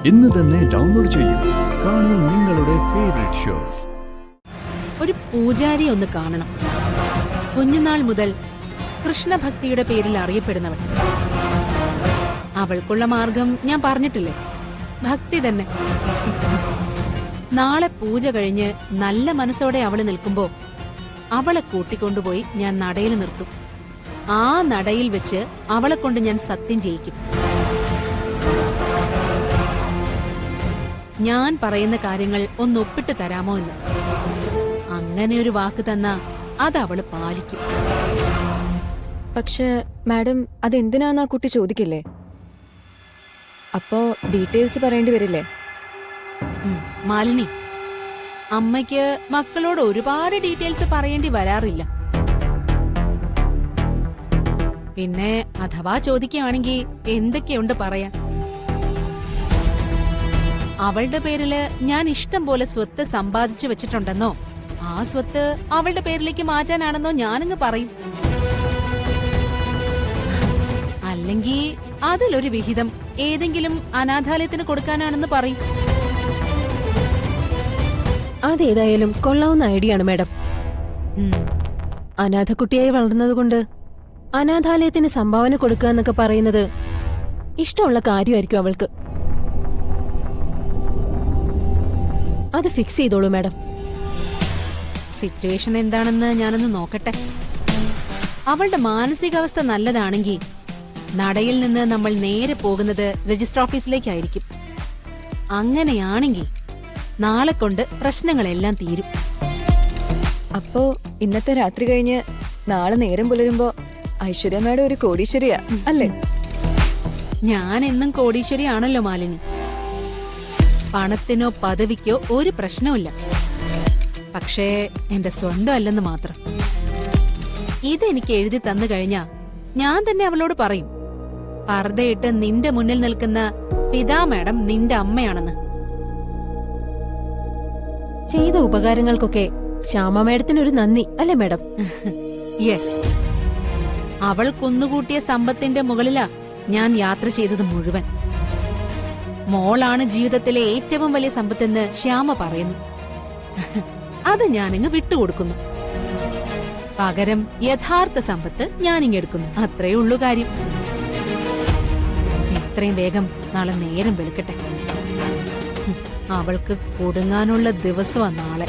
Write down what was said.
ഇന്ന് തന്നെ ഡൗൺലോഡ് ചെയ്യൂ. കാണൂ നിങ്ങളുടെ ഫേവറേറ്റ് ഷോസ്. ഒരു പൂജാരി ഒന്ന് കാണണം. കുഞ്ഞുനാൾ മുതൽ കൃഷ്ണഭക്തിയുടെ പേരിൽ അറിയപ്പെടുന്നവൾ. അവൾക്കുള്ള മാർഗം ഞാൻ പറഞ്ഞിട്ടില്ലേ, ഭക്തി തന്നെ. നാളെ പൂജ കഴിഞ്ഞ് നല്ല മനസ്സോടെ അവള് നിൽക്കുമ്പോ അവളെ കൂട്ടിക്കൊണ്ടുപോയി ഞാൻ നടയിൽ നിർത്തും. ആ നടയിൽ വെച്ച് അവളെ കൊണ്ട് ഞാൻ സത്യം ചെയ്യിക്കും. ഞാൻ പറയുന്ന കാര്യങ്ങൾ ഒന്നൊപ്പിട്ട് തരാമോ എന്ന്. അങ്ങനെ ഒരു വാക്ക് തന്നാ അത് അവള് പാലിക്കും. പക്ഷെ മാഡം, അതെന്തിനാന്നാ കുട്ടി ചോദിക്കില്ലേ? അപ്പോ ഡീറ്റെയിൽസ് പറയേണ്ടി വരില്ലേ? മാലിനി, അമ്മയ്ക്ക് മക്കളോട് ഒരുപാട് ഡീറ്റെയിൽസ് പറയേണ്ടി വരാറില്ല. പിന്നെ അഥവാ ചോദിക്കുകയാണെങ്കിൽ എന്തൊക്കെയുണ്ട് പറയാൻ. അവളുടെ പേരില് ഞാൻ ഇഷ്ടം പോലെ സ്വത്ത് സമ്പാദിച്ചു വെച്ചിട്ടുണ്ടെന്നോ ആ സ്വത്ത് അവളുടെ പേരിലേക്ക് മാറ്റാനാണെന്നോ ഞാനങ്ങ് പറയും. അല്ലെങ്കിൽ അതിലൊരു വിഹിതം ഏതെങ്കിലും അനാഥാലയത്തിന് കൊടുക്കാനാണെന്ന് പറയും. അതേതായാലും കൊള്ളാവുന്ന ഐഡിയ ആണ് മാഡം. അനാഥക്കുട്ടിയായി വളർന്നതുകൊണ്ട് അനാഥാലയത്തിന് സംഭാവന കൊടുക്കുക എന്നൊക്കെ പറയുന്നത് ഇഷ്ടമുള്ള കാര്യമായിരിക്കും അവൾക്ക്. അത് ഫിക്സ് ചെയ്തോളൂ മാഡം. സിറ്റുവേഷൻ എന്താണെന്ന് ഞാനൊന്ന് നോക്കട്ടെ. അവളുടെ മാനസികാവസ്ഥ നല്ലതാണെങ്കിൽ നടയിൽ നിന്ന് നമ്മൾ നേരെ പോകുന്നത് രജിസ്റ്റർ ഓഫീസിലേക്കായിരിക്കും. അങ്ങനെയാണെങ്കിൽ നാളെ കൊണ്ട് പ്രശ്നങ്ങളെല്ലാം തീരും. അപ്പോ ഇന്നത്തെ രാത്രി കഴിഞ്ഞ് നാളെ നേരം പുലരുമ്പോ ഐശ്വര്യ മാഡം ഒരു കോടീശ്വരിയാ അല്ലേ? ഞാൻ എന്നും കോടീശ്വരിയാണല്ലോ മാലിനി. പണത്തിനോ പദവിക്കോ ഒരു പ്രശ്നമില്ല. പക്ഷേ എന്റെ സ്വന്തം അല്ലെന്ന് മാത്രം. ഇതെനിക്ക് എഴുതി തന്നു കഴിഞ്ഞാ ഞാൻ തന്നെ അവളോട് പറയും, പർദ്ദയിട്ട് നിന്റെ മുന്നിൽ നിൽക്കുന്ന ഫിദ മാഡം നിന്റെ അമ്മയാണെന്ന്. ചെയ്ത ഉപകാരങ്ങൾക്കൊക്കെ ശ്യാമ മാഡത്തിനൊരു നന്ദി അല്ലേ മാഡം? യെസ്. അവൾ കുന്നുകൂട്ടിയ സമ്പത്തിന്റെ മുകളിലാ ഞാൻ യാത്ര ചെയ്തത് മുഴുവൻ. മോളാണ് ജീവിതത്തിലെ ഏറ്റവും വലിയ സമ്പത്തെന്ന് ശ്യാമ പറയുന്നു. അത് ഞാനിങ്ങ് വിട്ടുകൊടുക്കുന്നു. പകരം യഥാർത്ഥ സമ്പത്ത് ഞാനിങ്ങെടുക്കുന്നു. അത്രേ ഉള്ളൂ കാര്യം. എത്രയും വേഗം നാളെ നേരം വെളുക്കട്ടെ. അവൾക്ക് കൊടുങ്ങാനുള്ള ദിവസമാ നാളെ.